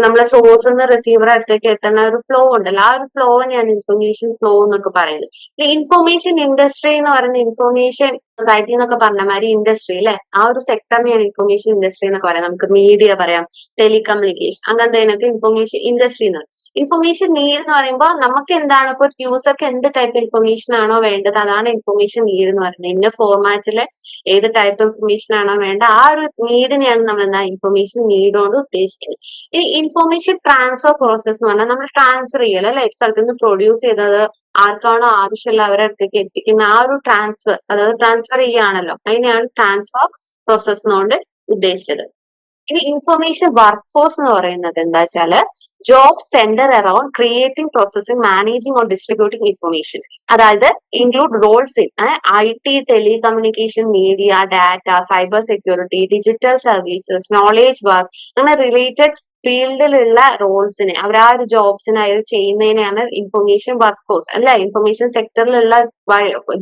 നമ്മളെ സോഴ്സ് നിന്ന് റിസീവർ അടുത്തേക്ക് എത്തുന്ന ഒരു ഫ്ലോ ഉണ്ടല്ലോ, ആ ഒരു ഫ്ലോനെയാണ് ഇൻഫോർമേഷൻ ഫ്ലോ എന്നൊക്കെ പറയുന്നത്. ഇൻഫോർമേഷൻ ഇൻഡസ്ട്രി എന്ന് പറയുന്ന ഇൻഫോർമേഷൻ സൊസൈറ്റി എന്നൊക്കെ പറഞ്ഞ മാതിരി ഇൻഡസ്ട്രി അല്ലെ, ആ ഒരു സെക്ടറിനെയാണ് ഇൻഫോർമേഷൻ ഇൻഡസ്ട്രി എന്നൊക്കെ പറയാം. നമുക്ക് മീഡിയ പറയാം, ടെലികമ്മ്യൂണിക്കേഷൻ, അങ്ങനത്തെ ഇൻഫോർമേഷൻ ഇൻഡസ്ട്രി എന്നാണ്. ഇൻഫോർമേഷൻ നീഡ് എന്ന് പറയുമ്പോൾ നമുക്ക് എന്താണ് ഇപ്പൊ യൂസർക്ക് എന്ത് ടൈപ്പ് ഇൻഫോർമേഷൻ ആണോ വേണ്ടത് അതാണ് ഇൻഫോർമേഷൻ നീഡ് എന്ന് പറയുന്നത്. ഇന്ന ഫോർമാറ്റില് ഏത് ടൈപ്പ് ഇൻഫോർമേഷൻ ആണോ വേണ്ട ആ ഒരു നീഡിനെയാണ് നമ്മൾ എന്താ ഇൻഫോർമേഷൻ നീഡ് കൊണ്ട് ഉദ്ദേശിക്കുന്നത്. ഇനി ഇൻഫോർമേഷൻ ട്രാൻസ്ഫർ പ്രോസസ് എന്ന് പറഞ്ഞാൽ നമ്മൾ ട്രാൻസ്ഫർ ചെയ്യൽ അല്ലെ, സ്ഥലത്ത് നിന്ന് പ്രൊഡ്യൂസ് ചെയ്തത് ആർക്കാണോ ആവശ്യമുള്ള അവരുടെ അടുത്തേക്ക് എത്തിക്കുന്ന ആ ഒരു ട്രാൻസ്ഫർ, അതായത് ട്രാൻസ്ഫർ ചെയ്യുകയാണല്ലോ, അതിനെയാണ് ട്രാൻസ്ഫർ പ്രോസസ് കൊണ്ട് ഉദ്ദേശിച്ചത്. ഇനി ഇൻഫർമേഷൻ വർക്ക് ഫോഴ്സ് എന്ന് പറയുന്നത് എന്താ വെച്ചാല് job center around creating, processing, managing or distributing information. അതായത് include roles in IT, telecommunication, media, data, cyber security, digital services, knowledge work, അങ്ങനെ റിലേറ്റഡ് ഫീൽഡിലുള്ള റോൾസിനെ അവർ ആ ഒരു ജോബ്സിനെ അവർ ചെയ്യുന്നതിനെയാണ് ഇൻഫർമേഷൻ വർക്ക് ഫോഴ്സ് അല്ല. ഇൻഫർമേഷൻ സെക്ടറിലുള്ള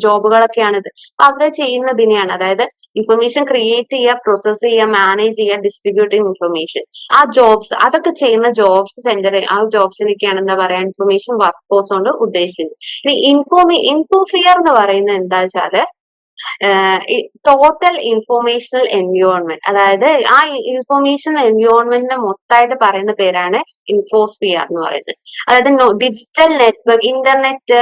ജോബുകളൊക്കെയാണിത്. അപ്പൊ അവർ ചെയ്യുന്നതിനെയാണ്, അതായത് ഇൻഫർമേഷൻ ക്രിയേറ്റ് ചെയ്യുക, പ്രോസസ് ചെയ്യുക, മാനേജ് ചെയ്യുക, ഡിസ്ട്രിബ്യൂട്ടിംഗ് ഇൻഫർമേഷൻ, ആ ജോബ്സ് അതൊക്കെ ചെയ്യുന്ന ജോബ്സ് സെന്റർ, ആ ജോബ്സിനൊക്കെയാണ് എന്താ പറയാ ഇൻഫർമേഷൻ വർക്ക് ഫോഴ്സ് കൊണ്ട് ഉദ്ദേശിക്കുന്നത്. ഇനി ഇൻഫോഫിയർ എന്ന് പറയുന്നത് എന്താ വെച്ചാല് ടോട്ടൽ ഇൻഫോർമേഷണൽ എൻവയോൺമെന്റ്, അതായത് ആ ഇൻഫോർമേഷൻ എൻവയോൺമെന്റിനെ മൊത്തമായിട്ട് പറയുന്ന പേരാണ് ഇൻഫോസ്ഫിയർ എന്ന് പറയുന്നത്. അതായത് ഡിജിറ്റൽ നെറ്റ്വർക്ക്, ഇന്റർനെറ്റ്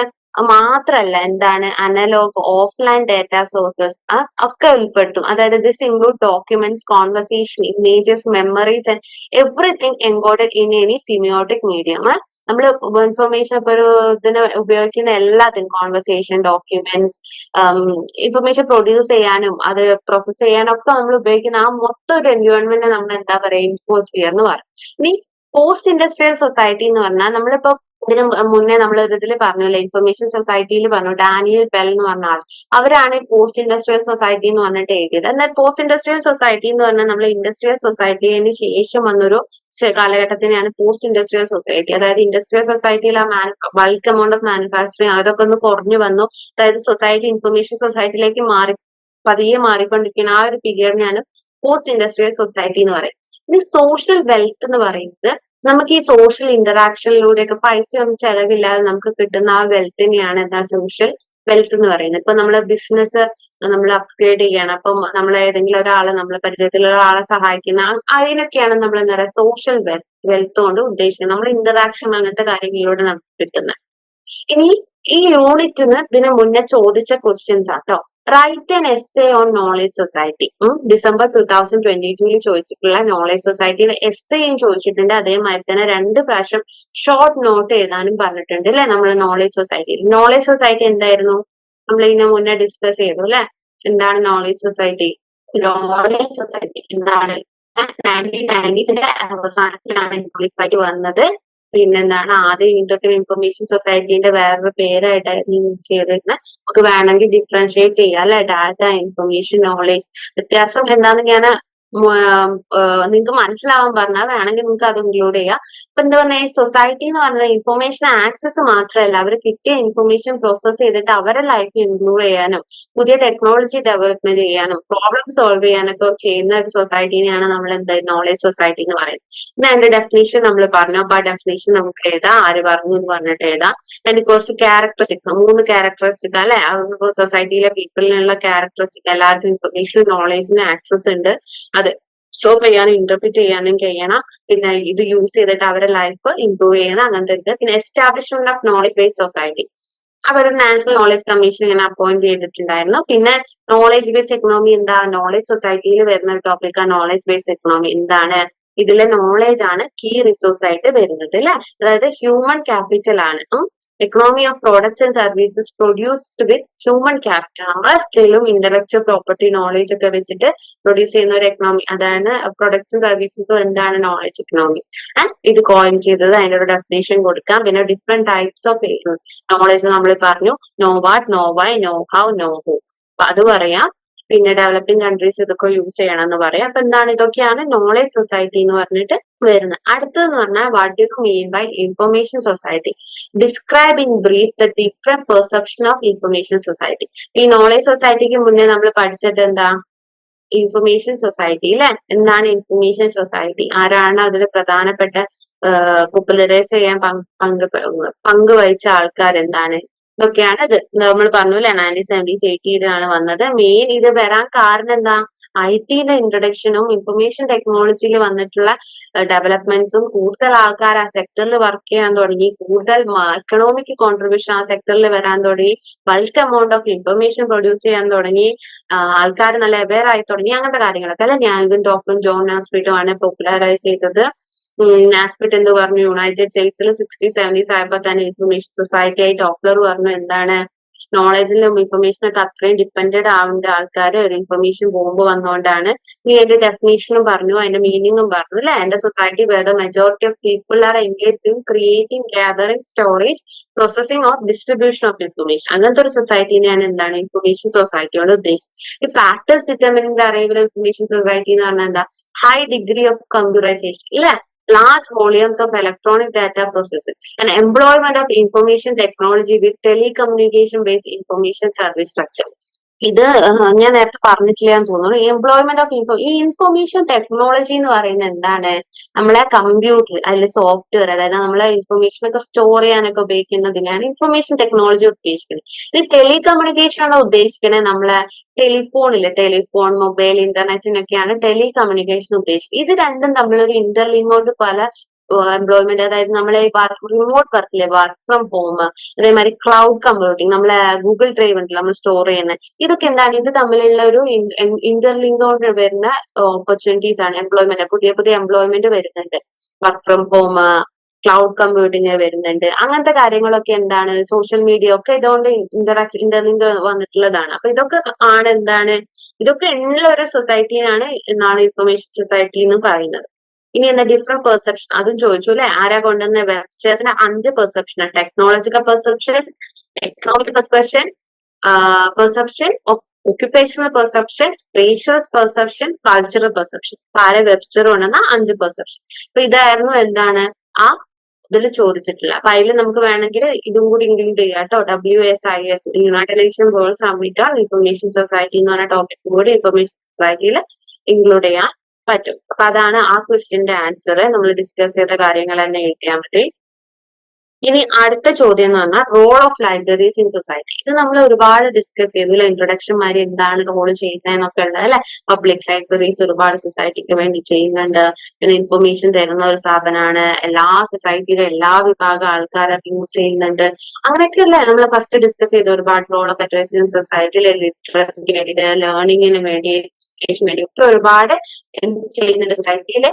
മാത്രല്ല, എന്താണ് അനലോഗ്, ഓഫ്ലൈൻ ഡാറ്റ സോഴ്സസ് ഒക്കെ ഉൾപ്പെടുത്തും. അതായത് this include documents, conversation, images, memories and everything encoded in any semiotic medium. നമ്മൾ ഇൻഫർമേഷൻ ഇപ്പൊ ഒരു ഇതിന് ഉപയോഗിക്കുന്ന എല്ലാത്തിനും കോൺവെർസേഷൻ, ഡോക്യുമെന്റ്സ്, ഇൻഫർമേഷൻ പ്രൊഡ്യൂസ് ചെയ്യാനും അത് പ്രോസസ് ചെയ്യാനും ഒക്കെ നമ്മൾ ഉപയോഗിക്കുന്ന ആ മൊത്തം ഒരു എൻവയോൺമെന്റ് നമ്മൾ എന്താ പറയാ ഇൻഫോസ്ഫിയർ എന്ന് പറയും. ഇനി പോസ്റ്റ് ഇൻഡസ്ട്രിയൽ സൊസൈറ്റി എന്ന് പറഞ്ഞാൽ നമ്മളിപ്പോ ഇതിന് മുന്നേ നമ്മൾ ഇതിൽ പറഞ്ഞല്ലോ, ഇൻഫർമേഷൻ സൊസൈറ്റിയിൽ പറഞ്ഞു, ഡാനിയൽ ബെൽ എന്ന് പറഞ്ഞ ആൾ, അവരാണ് ഈ പോസ്റ്റ് ഇൻഡസ്ട്രിയൽ സൊസൈറ്റി എന്ന് പറഞ്ഞിട്ട് എഴുതിയത്. എന്നാൽ പോസ്റ്റ് ഇൻഡസ്ട്രിയൽ സൊസൈറ്റി എന്ന് പറഞ്ഞാൽ നമ്മൾ ഇൻഡസ്ട്രിയൽ സൊസൈറ്റിന് ശേഷം വന്നൊരു കാലഘട്ടത്തിനെയാണ് പോസ്റ്റ് ഇൻഡസ്ട്രിയൽ സൊസൈറ്റി. അതായത് ഇൻഡസ്ട്രിയൽ സൊസൈറ്റിയിൽ ആ ബൾക്ക് എമൗണ്ട് ഓഫ് മാനുഫാക്ചറിങ് അതൊക്കെ ഒന്ന് കുറഞ്ഞു വന്നു. അതായത് സൊസൈറ്റി ഇൻഫർമേഷൻ സൊസൈറ്റിയിലേക്ക് പതിയെ മാറിക്കൊണ്ടിരിക്കുന്ന ആ ഒരു പീരിയഡിനെയാണ് പോസ്റ്റ് ഇൻഡസ്ട്രിയൽ സൊസൈറ്റി എന്ന് പറയുന്നത്. ഇനി സോഷ്യൽ വെൽത്ത് എന്ന് പറയുന്നത് നമുക്ക് ഈ സോഷ്യൽ ഇന്ററാക്ഷനിലൂടെയൊക്കെ പൈസയൊന്നും ചെലവില്ലാതെ നമുക്ക് കിട്ടുന്ന ആ വെൽത്തിനെയാണ് എന്താ സോഷ്യൽ വെൽത്ത് എന്ന് പറയുന്നത്. ഇപ്പൊ നമ്മള് ബിസിനസ് നമ്മൾ അപ്ഗ്രേഡ് ചെയ്യണം, അപ്പം നമ്മൾ ഏതെങ്കിലും ഒരാളെ നമ്മളെ പരിചയത്തിലുള്ള ഒരാളെ സഹായിക്കുന്ന അതിനൊക്കെയാണ് നമ്മൾ എന്താ പറയുക സോഷ്യൽ വെൽത്ത് കൊണ്ട് ഉദ്ദേശിക്കുന്നത്. നമ്മൾ ഇന്ററാക്ഷൻ അങ്ങനത്തെ കാര്യങ്ങളിലൂടെ നമുക്ക് കിട്ടുന്നത്. ഇനി ഈ യൂണിറ്റിന് ഇതിന് മുന്നേ ചോദിച്ച ക്വസ്റ്റ്യൻസ് ആട്ടോ. Write an essay on knowledge society. December 2022 ചോദിച്ചിട്ടുള്ള നോളേജ് സൊസൈറ്റിയിലെ എസ്സേയും ചോദിച്ചിട്ടുണ്ട്. അതേമാതിരി തന്നെ 2 പ്രാവശ്യം ഷോർട്ട് നോട്ട് എഴുതാനും പറഞ്ഞിട്ടുണ്ട് അല്ലെ നമ്മൾ നോളേജ് സൊസൈറ്റിയിൽ. നോളേജ് സൊസൈറ്റി എന്തായിരുന്നു നമ്മൾ ഇതിനെ മുന്നേ ഡിസ്കസ് ചെയ്തു അല്ലെ. എന്താണ് നോളേജ് സൊസൈറ്റി? നോളേജ് സൊസൈറ്റി എന്താണ് 1990s അവസാനത്തിലാണ് നോളേജ് സൊസൈറ്റി വന്നത്. പിന്നെന്താണ് ആദ്യം ഇതൊക്കെ ഇൻഫർമേഷൻ സൊസൈറ്റിന്റെ വേറൊരു പേരായിട്ടായിരുന്നു യൂസ് ചെയ്തിരുന്നത്. നമുക്ക് വേണമെങ്കിൽ ഡിഫറൻഷിയേറ്റ് ചെയ്യാം അല്ലെ, ഡാറ്റ, ഇൻഫർമേഷൻ, നോളേജ്. വ്യത്യാസം എന്താണെന്ന് ഞാൻ നിങ്ങൾക്ക് മനസ്സിലാവാൻ പറഞ്ഞാൽ വേണമെങ്കിൽ നിങ്ങൾക്ക് അത് ഇൻക്ലൂഡ് ചെയ്യാം. ഇപ്പൊ എന്താ പറഞ്ഞാ സൊസൈറ്റി എന്ന് പറഞ്ഞാൽ ഇൻഫർമേഷൻ ആക്സസ് മാത്രമല്ല, അവർ കിട്ടിയ ഇൻഫർമേഷൻ പ്രോസസ് ചെയ്തിട്ട് അവരുടെ ലൈഫ് ഇംപ്രൂവ് ചെയ്യാനും പുതിയ ടെക്നോളജി ഡെവലപ്മെന്റ് ചെയ്യാനും പ്രോബ്ലം സോൾവ് ചെയ്യാനൊക്കെ ചെയ്യുന്ന ഒരു സൊസൈറ്റീനെയാണ് നമ്മൾ എന്താ നോളേജ് സൊസൈറ്റി എന്ന് പറയുന്നത്. പിന്നെ അതിന്റെ ഡെഫിനേഷൻ നമ്മൾ പറഞ്ഞു. അപ്പൊ ആ ഡെഫിനേഷൻ നമുക്ക് എഴുതാം, ആര് പറഞ്ഞു എന്ന് പറഞ്ഞിട്ട് എഴുതാം. അതിന് കുറച്ച് ക്യാരക്ടറിസ്റ്റിക്, 3 ക്യാരക്ടറിസ്റ്റിക് അല്ലെ, സൊസൈറ്റിയിലെ പീപ്പിളിനുള്ള ക്യാരക്ടറിസ്റ്റിക്. എല്ലാവർക്കും ഇൻഫർമേഷൻ നോളേജിന് ആക്സസ് ഉണ്ട്, അത് സ്റ്റോപ്പ് ചെയ്യാനും ഇന്റർപ്രിറ്റ് ചെയ്യാനും കഴിയണം. പിന്നെ ഇത് യൂസ് ചെയ്തിട്ട് അവരുടെ ലൈഫ് ഇംപ്രൂവ് ചെയ്യണം, അങ്ങനത്തെ ഇത്. പിന്നെ establishment of knowledge based society, അവർ നാഷണൽ നോളേജ് കമ്മീഷൻ ഇങ്ങനെ അപ്പോയിന്റ് ചെയ്തിട്ടുണ്ടായിരുന്നു. പിന്നെ നോളേജ് ബേസ്ഡ് എക്കണോമി എന്താ, നോളേജ് സൊസൈറ്റിയിൽ വരുന്ന ഒരു ടോപ്പിക്കാണ് നോളേജ് ബേസ്ഡ് എക്കണോമി. എന്താണ് ഇതിലെ നോളേജ് ആണ് കീ റിസോഴ്സ് ആയിട്ട് വരുന്നത് അല്ലെ, അതായത് ഹ്യൂമൻ ക്യാപിറ്റൽ ആണ്. Economy of products and services produced with human capital, നമ്മുടെ സ്കില്ലും ഇന്റലക്ച്വൽ പ്രോപ്പർട്ടി നോളേജ് ഒക്കെ വെച്ചിട്ട് പ്രൊഡ്യൂസ് ചെയ്യുന്ന ഒരു എക്കണോമി, അതാണ് പ്രൊഡക്ട്സും സർവീസസും. എന്താണ് നോളേജ് എക്കണോമി? ഇത് കോയിൻ ചെയ്തത്, അതിന്റെ ഒരു ഡെഫിനേഷൻ കൊടുക്കാം. പിന്നെ ഡിഫറെന്റ് ടൈപ്സ് ഓഫ് നോളേജ് നമ്മൾ പറഞ്ഞു, know what, know why, know how, know who, അപ്പൊ അത് പറയാം. പിന്നെ ഡെവലപ്പിംഗ് കൺട്രീസ് ഇതൊക്കെ യൂസ് ചെയ്യണം എന്ന് പറയാം. അപ്പൊ എന്താണ്, ഇതൊക്കെയാണ് നോളേജ് സൊസൈറ്റി എന്ന് പറഞ്ഞിട്ട് വരുന്നത്. അടുത്തതെന്ന് പറഞ്ഞാൽ what do you mean by information society? Describe in brief the different perception of information society. ഈ നോളേജ് സൊസൈറ്റിക്ക് മുന്നേ നമ്മൾ പഠിച്ചിട്ട് എന്താ, ഇൻഫർമേഷൻ സൊസൈറ്റി അല്ലെ. എന്താണ് ഇൻഫർമേഷൻ സൊസൈറ്റി, ആരാണ് അതിൽ പ്രധാനപ്പെട്ട പോപ്പുലറൈസ് ചെയ്യാൻ പങ്കുവഹിച്ച ആൾക്കാർ, എന്താണ്, ഇതൊക്കെയാണ് ഇത്. നമ്മൾ പറഞ്ഞു അല്ലെ, 1970s 80s വന്നത്. മെയിൻ ഇത് വരാൻ കാരണം എന്താ, IT-യുടെ ഇൻട്രൊഡക്ഷനും ഇൻഫർമേഷൻ ടെക്നോളജിയിൽ വന്നിട്ടുള്ള ഡെവലപ്മെന്റ്സും, കൂടുതൽ ആൾക്കാർ ആ സെക്ടറിൽ വർക്ക് ചെയ്യാൻ തുടങ്ങി, കൂടുതൽ എക്കണോമിക് കോൺട്രിബ്യൂഷൻ ആ സെക്ടറിൽ വരാൻ തുടങ്ങി, bulk amount of information produce ചെയ്യാൻ തുടങ്ങി, ആൾക്കാർ നല്ല അവെയർ ആയി തുടങ്ങി, അങ്ങനത്തെ കാര്യങ്ങളൊക്കെ അല്ലെ. ഞാനും ഡോക്ടറും ജോൺ നാസ്പിറ്റും ആണ് പോപ്പുലറൈസ് ചെയ്തത്. നാസ്പിറ്റ് എന്ത് പറഞ്ഞു, യുണൈറ്റഡ് സ്റ്റേറ്റ്സിൽ 60s 70s ആയപ്പോ തന്നെ ഇൻഫർമേഷൻ സൊസൈറ്റി ആയി ഡോക്ടർ പറഞ്ഞു എന്താണ്, നോളജിലും ഇൻഫർമേഷനൊക്കെ അത്രയും ഡിപ്പെൻഡഡ് ആവേണ്ട ആൾക്കാർ ഒരു ഇൻഫർമേഷൻ ബോംബ് വന്നുകൊണ്ടാണ്. നീ അതിന്റെ ഡെഫിനേഷനും പറഞ്ഞു, അതിന്റെ മീനിങ്ങും പറഞ്ഞു അല്ലെ. എന്റെ society where the majority of people are engaged in creating, gathering, storage, processing of distribution of information. അങ്ങനത്തെ ഒരു സൊസൈറ്റിനെയാണ് എന്താണ് ഇൻഫർമേഷൻ സൊസൈറ്റിയോട് ഉദ്ദേശിച്ചത്. ഈ factors determining the arrival of information society എന്ന് പറഞ്ഞാൽ എന്താ, ഹൈ ഡിഗ്രി ഓഫ് കമ്പ്യൂട്ടറൈസേഷൻ ഇല്ലേ, large volumes of electronic data processing and employment of information technology with telecommunication based information service structure. ഇത് ഞാൻ നേരത്തെ പറഞ്ഞിട്ടില്ല എന്ന് തോന്നുന്നു. എംപ്ലോയ്മെന്റ് ഓഫ് ഈ ഇൻഫർമേഷൻ ടെക്നോളജി എന്ന് പറയുന്നത് എന്താണ്, നമ്മളെ കമ്പ്യൂട്ടർ അതിൽ സോഫ്റ്റ്വെയർ, അതായത് നമ്മളെ ഇൻഫർമേഷൻ ഒക്കെ സ്റ്റോർ ചെയ്യാനൊക്കെ ഉപയോഗിക്കുന്നതിനാണ് ഇൻഫർമേഷൻ ടെക്നോളജി ഉദ്ദേശിക്കുന്നത്. ഇത് ടെലികമ്മ്യൂണിക്കേഷൻ ആണ് ഉദ്ദേശിക്കുന്നത്, നമ്മളെ ടെലിഫോൺ, മൊബൈൽ, ഇന്റർനെറ്റിനൊക്കെയാണ് ടെലികമ്മ്യൂണിക്കേഷൻ ഉദ്ദേശിക്കുന്നത്. ഇത് രണ്ടും തമ്മിലൊരു ഇന്റർലിങ്ക് കൊണ്ട് പല എംപ്ലോയ്മെന്റ്, അതായത് നമ്മളെ റിമോട്ട് വർക്കിലെ വർക്ക് ഫ്രം ഹോം, അതേമാതിരി ക്ലൗഡ് കമ്പ്യൂട്ടിംഗ്, നമ്മളെ ഗൂഗിൾ ഡ്രൈവ് ഉണ്ടല്ലോ നമ്മൾ സ്റ്റോർ ചെയ്യുന്നത്, ഇതൊക്കെ എന്താണ്, ഇത് തമ്മിലുള്ള ഒരു ഇന്റർലിങ്ക് കൊണ്ട് വരുന്ന ഓപ്പർച്യൂണിറ്റീസ് ആണ്. എംപ്ലോയ്മെന്റ്, പുതിയ പുതിയ എംപ്ലോയ്മെന്റ് വരുന്നുണ്ട്, work from home, cloud computing വരുന്നുണ്ട്. അങ്ങനത്തെ കാര്യങ്ങളൊക്കെ എന്താണ്, സോഷ്യൽ മീഡിയ ഒക്കെ ഇതുകൊണ്ട് ഇന്റർലിങ്ക് വന്നിട്ടുള്ളതാണ്. അപ്പൊ ഇതൊക്കെ ആണ് എന്താണ്, ഇതൊക്കെ ഉള്ള ഒരു സൊസൈറ്റിയാണ് എന്നാണ് ഇൻഫർമേഷൻ സൊസൈറ്റി എന്ന് പറയുന്നത്. ഇനി എന്താ ഡിഫറെന്റ് പെർസെപ്ഷൻ, അതും ചോദിച്ചു അല്ലെ. ആരാ കൊണ്ടുവന്ന വെബ്സ്റ്റേഴ്സിന് 5 perception: technological perception, economic perception, occupational perception, spatial perception, cultural perception. ആരെ വെബ്സ്റ്റർ കൊണ്ടുവന്ന 5 പെർസെപ്ഷൻ. അപ്പൊ ഇതായിരുന്നു എന്താണ് ആ ഇതിൽ ചോദിച്ചിട്ടില്ല. അപ്പൊ അതിൽ നമുക്ക് വേണമെങ്കിൽ ഇതും കൂടി ഇൻക്ലൂഡ് ചെയ്യാം കേട്ടോ. WSIS, United nation world summit on information society എന്ന് പറഞ്ഞ ടോപ്പിക് കൂടി ഇൻഫർമേഷൻ സൊസൈറ്റിയിൽ ഇൻക്ലൂഡ് ചെയ്യാൻ പറ്റും. അപ്പൊ അതാണ് ആ ക്വസ്റ്റ്യന്റെ ആൻസർ. നമ്മൾ ഡിസ്കസ് ചെയ്ത കാര്യങ്ങൾ തന്നെ എഴുതിയാൽ മതി. ഇനി അടുത്ത ചോദ്യം എന്ന് പറഞ്ഞാൽ role of libraries in society. ഇത് നമ്മൾ ഒരുപാട് ഡിസ്കസ് ചെയ്തു, ഇൻട്രൊഡക്ഷൻ മാതിരി എന്താണ് റോൾ ചെയ്യുന്നതെന്നൊക്കെ ഉണ്ട് അല്ലെ. പബ്ലിക് ലൈബ്രറീസ് ഒരുപാട് സൊസൈറ്റിക്ക് വേണ്ടി ചെയ്യുന്നുണ്ട്. പിന്നെ ഇൻഫർമേഷൻ തരുന്ന ഒരു സ്ഥാപനമാണ്, എല്ലാ സൊസൈറ്റിയിലെ എല്ലാ വിഭാഗം ആൾക്കാരൊക്കെ യൂസ് ചെയ്യുന്നുണ്ട്. അങ്ങനെയൊക്കെ അല്ലേ നമ്മൾ ഫസ്റ്റ് ഡിസ്കസ് ചെയ്ത ഒരുപാട് റോൾ ഓഫ് ലൈബ്രറീസ് ഇൻ സൊസൈറ്റിയിലെ ലിറ്ററസിക്ക് വേണ്ടിയിട്ട്, ലേണിംഗിന് വേണ്ടി, എഡ്യൂക്കേഷന് വേണ്ടി ഒക്കെ ഒരുപാട് എന്ത് ചെയ്യുന്നുണ്ട്, സൊസൈറ്റിയിലെ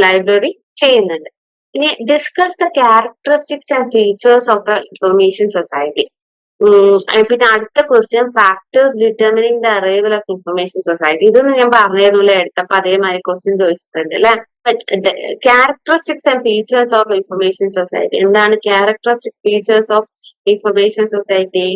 ലൈബ്രറി ചെയ്യുന്നുണ്ട്. ഇനി discuss the characteristics and features of the information society. പിന്നെ അടുത്ത question, factors determining the arrival of information society. ഇതൊന്നും ഞാൻ പറഞ്ഞിരുന്നില്ല, എടുത്തപ്പോ അതേമാതിരി ക്വസ്റ്റ്യൻ ചോദിച്ചിട്ടുണ്ട് അല്ലെ. Characteristics and features of information society. എന്താണ് characteristic features of information society?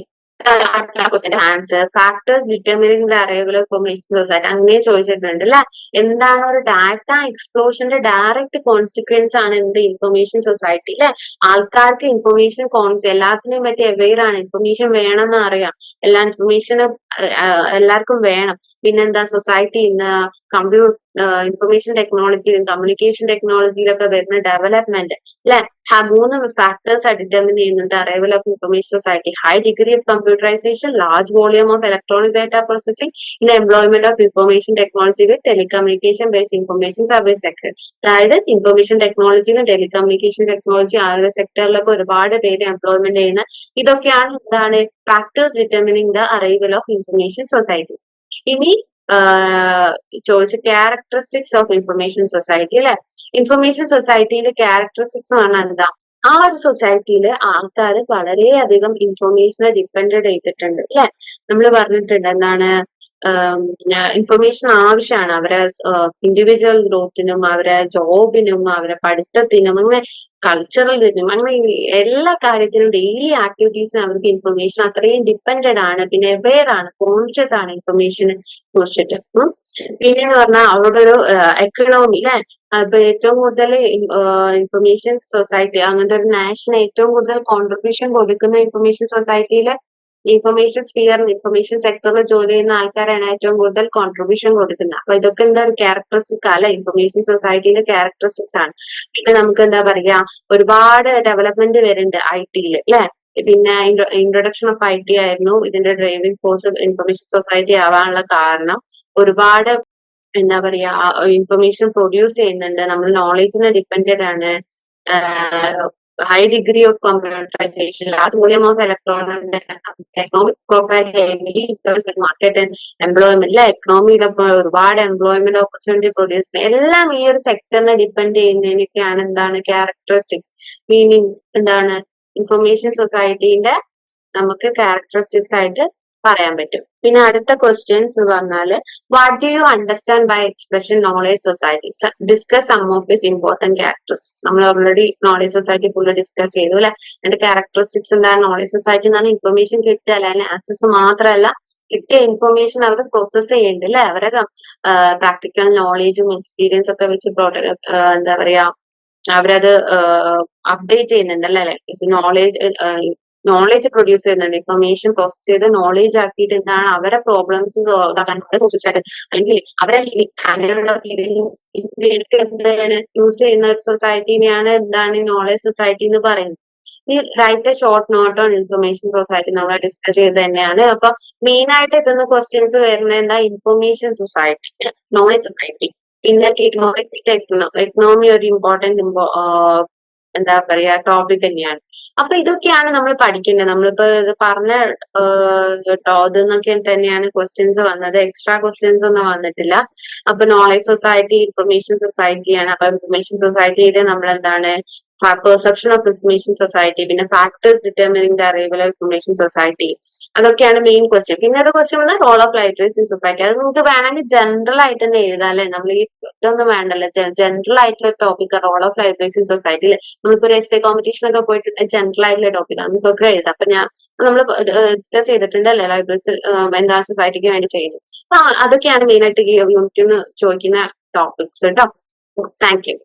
അടുത്ത ക്വസ്റ്റ്യന്റെ answer factors determining the arrival of information society അങ്ങനെ ചോദിച്ചിട്ടുണ്ട് അല്ലെ. എന്താണ് ഒരു ഡാറ്റ എക്സ്പ്ലോഷന്റെ ഡയറക്റ്റ് കോൺസിക്വൻസ് ആണ് എന്ത് ഇൻഫർമേഷൻ സൊസൈറ്റി അല്ലെ. ആൾക്കാർക്ക് ഇൻഫർമേഷൻ എല്ലാത്തിനെയും പറ്റി അവെയർ ആണ്, ഇൻഫർമേഷൻ വേണമെന്ന് അറിയാം, എല്ലാ ഇൻഫർമേഷനും എല്ലാവർക്കും വേണം. പിന്നെന്താ സൊസൈറ്റി ഇന്ന് ഇൻഫർമേഷൻ ടെക്നോളജിയിലും കമ്മ്യൂണിക്കേഷൻ ടെക്നോളജിയിലൊക്കെ വരുന്ന ഡെവലപ്മെന്റ് അല്ലെ. മൂന്ന് ഫാക്ടേഴ്സ് ആണ് ഡിറ്റർമിൻ ചെയ്യുന്നത് arrival of information society. High degree of computerization, large volume of electronic data processing, പിന്നെ employment of information technology with telecommunication based information service sector. അതായത് ഇൻഫർമേഷൻ ടെക്നോളജിയിലും telecommunication technology ആ ഒരു സെക്ടറിലൊക്കെ ഒരുപാട് പേര് എംപ്ലോയ്മെന്റ് ചെയ്യുന്ന ഇതൊക്കെയാണ് എന്താണ് factors determining the arrival of information society. ഇനി ചോദിച്ച ക്യാരക്ടറിസ്റ്റിക്സ് ഓഫ് ഇൻഫർമേഷൻ സൊസൈറ്റി അല്ലെ. ഇൻഫർമേഷൻ സൊസൈറ്റിയുടെ ക്യാരക്ടറിസ്റ്റിക്സ് എന്ന് പറഞ്ഞാൽ എന്താ, ആ ഒരു സൊസൈറ്റിയില് ആൾക്കാർ വളരെയധികം ഇൻഫർമേഷനെ ഡിപ്പെൻഡ് ചെയ്തിട്ടുണ്ട് അല്ലെ. നമ്മൾ പറഞ്ഞിട്ടുണ്ട് എന്താണ് ഇൻഫർമേഷൻ ആവശ്യമാണ് അവരെ ഇൻഡിവിജ്വൽ ഗ്രോത്തിനും അവരെ ജോബിനും അവരെ പഠിത്തത്തിനും അങ്ങനെ കൾച്ചറലിനും അങ്ങനെ എല്ലാ കാര്യത്തിനും ഡെയിലി ആക്ടിവിറ്റീസിനും അവർക്ക് ഇൻഫർമേഷൻ അത്രയും ഡിപ്പെൻഡഡ് ആണ്, പിന്നെ അവെയർ ആണ്, കോൺഷ്യസ് ആണ് ഇൻഫർമേഷനെ കുറിച്ചിട്ട്. പിന്നെന്ന് പറഞ്ഞാൽ അവരുടെ ഒരു എക്കണോമി അല്ലെ. ഇപ്പൊ ഏറ്റവും കൂടുതൽ ഇൻഫർമേഷൻ സൊസൈറ്റി അങ്ങനത്തെ ഒരു നാഷന് ഏറ്റവും കൂടുതൽ കോൺട്രിബ്യൂഷൻ കൊടുക്കുന്ന ഇൻഫർമേഷൻ സൊസൈറ്റിയിലെ ഇൻഫർമേഷൻ സ്ഫിയർ ഇൻഫർമേഷൻ സെക്ടറിൽ ജോലി ചെയ്യുന്ന ആൾക്കാരാണ് ഏറ്റവും കൂടുതൽ കോൺട്രിബ്യൂഷൻ കൊടുക്കുന്നത്. അപ്പൊ ഇതൊക്കെ എന്താ ഒരു ക്യാരക്ടറിസ്റ്റിക് അല്ല, ഇൻഫർമേഷൻ സൊസൈറ്റിന്റെ ക്യാരക്ടറിസ്റ്റിക്സ് ആണ്. പിന്നെ നമുക്ക് എന്താ പറയാ ഒരുപാട് ഡെവലപ്മെന്റ് വരുന്നുണ്ട് IT അല്ലെ. പിന്നെ ഇൻട്രൊഡക്ഷൻ ഓഫ് IT ആയിരുന്നു ഇതിന്റെ ഡ്രൈവിംഗ് ഫോഴ്സ് ഇൻഫർമേഷൻ സൊസൈറ്റി ആവാനുള്ള കാരണം. ഒരുപാട് എന്താ പറയാ ഇൻഫർമേഷൻ പ്രൊഡ്യൂസ് ചെയ്യുന്നുണ്ട്, നമ്മൾ നോളജിനെ ഡിപ്പെൻഡഡ് ആണ്. high degree of computerization, large volume of electronic economic profile, market and employment എക്കണോമിയിലൊക്കെ ഒരുപാട് എംപ്ലോയ്മെന്റ് ഓപ്പർച്യൂണിറ്റി പ്രൊഡ്യൂസ് ചെയ്യുന്ന എല്ലാം ഈ ഒരു സെക്ടറിനെ ഡിപ്പെൻഡ് ചെയ്യുന്നതിനൊക്കെയാണ് എന്താണ് ക്യാരക്ടറിസ്റ്റിക്സ്. മീനിങ് എന്താണ് ഇൻഫർമേഷൻ സൊസൈറ്റിന്റെ നമുക്ക് ക്യാരക്ടറിസ്റ്റിക്സ് ആയിട്ട് പറയാൻ പറ്റും. പിന്നെ അടുത്ത ക്വസ്റ്റ്യൻസ് എന്ന് പറഞ്ഞാല് what do you understand by expression knowledge society, discuss some of this important characteristics. നമ്മൾ already knowledge society full discuss ചെയ്തു അല്ലെ. അതിന്റെ ക്യാരക്ടറിസ്റ്റിക്സ് എന്താണ്, നോളേജ് സൊസൈറ്റി എന്നാണ് ഇൻഫർമേഷൻ കിട്ടുക അല്ലെ, അതിന് ആക്സസ് മാത്രമല്ല കിട്ടിയ ഇൻഫർമേഷൻ അവർ പ്രോസസ് ചെയ്യുന്നുണ്ട് അല്ലെ. അവരെ പ്രാക്ടിക്കൽ നോളേജും എക്സ്പീരിയൻസ് ഒക്കെ വെച്ച് എന്താ പറയാ അവരത് അപ്ഡേറ്റ് ചെയ്യുന്നുണ്ട് അല്ലെ. നോളേജ് പ്രൊഡ്യൂസ് ചെയ്യുന്നുണ്ട്, ഇൻഫർമേഷൻ പ്രോസസ് ചെയ്ത് നോളേജ് ആക്കിയിട്ട് എന്താണ് അവരെ പ്രോബ്ലംസ് അല്ലെങ്കിൽ അവരെ എന്താണ് യൂസ് ചെയ്യുന്ന ഒരു സൊസൈറ്റിനെയാണ് എന്താണ് നോളേജ് സൊസൈറ്റി എന്ന് പറയുന്നത്. ഈ write a short note on information society നമ്മൾ ഡിസ്കസ് ചെയ്ത് തന്നെയാണ്. അപ്പൊ മെയിൻ ആയിട്ട് എത്തുന്ന ക്വസ്റ്റ്യൻസ് വരുന്നത് എന്താ, ഇൻഫർമേഷൻ സൊസൈറ്റി, നോളേജ് സൊസൈറ്റി, പിന്നെ എക്കണോമി ഒരു ഇമ്പോർട്ടന്റ് എന്താ പറയാ ടോപ്പിക് തന്നെയാണ്. അപ്പൊ ഇതൊക്കെയാണ് നമ്മൾ പഠിക്കേണ്ടത്. നമ്മളിപ്പോ ഇത് പറഞ്ഞ കേട്ടോ ഇതെന്നൊക്കെ തന്നെയാണ് ക്വസ്റ്റ്യൻസ് വന്നത്, എക്സ്ട്രാ ക്വസ്റ്റ്യൻസ് ഒന്നും വന്നിട്ടില്ല. അപ്പൊ നോളേജ് സൊസൈറ്റി ഇൻഫർമേഷൻ സൊസൈറ്റിയാണ്. അപ്പൊ ഇൻഫർമേഷൻ സൊസൈറ്റിയിൽ നമ്മൾ എന്താണ് പെർസെപ്ഷൻ ഓഫ് ഇൻഫർമേഷൻ സൊസൈറ്റി, പിന്നെ factors determining the arrival of information society, അതൊക്കെയാണ് മെയിൻ ക്വസ്റ്റ്യൻ. പിന്നെ ഒരു ക്വസ്റ്റ്യൻ വന്നാൽ role of libraries in society. അത് നമുക്ക് വേണമെങ്കിൽ ജനറൽ ആയിട്ട് തന്നെ എഴുതാം അല്ലെ. നമ്മൾ ഈ ഇതൊന്നും വേണ്ടല്ലോ, ജനറൽ ആയിട്ടുള്ള topic role of libraries in society. നമ്മളിപ്പോ ഒരു എസ്സേ കോമ്പറ്റീഷൻ ഒക്കെ പോയിട്ട് ജനറൽ ആയിട്ടുള്ള ടോപ്പിക് നമുക്കൊക്കെ എഴുതാം. അപ്പൊ നമ്മൾ ഡിസ്കസ് ചെയ്തിട്ടുണ്ട് അല്ലെ ലൈബ്രറീസ് എന്താ സൊസൈറ്റിക്ക് വേണ്ടി ചെയ്യുന്നത്. അപ്പൊ അതൊക്കെയാണ് മെയിൻ ആയിട്ട് ഈ യൂണിറ്റിന് ചോദിക്കുന്ന ടോപ്പിക്സ് കേട്ടോ. Thank you.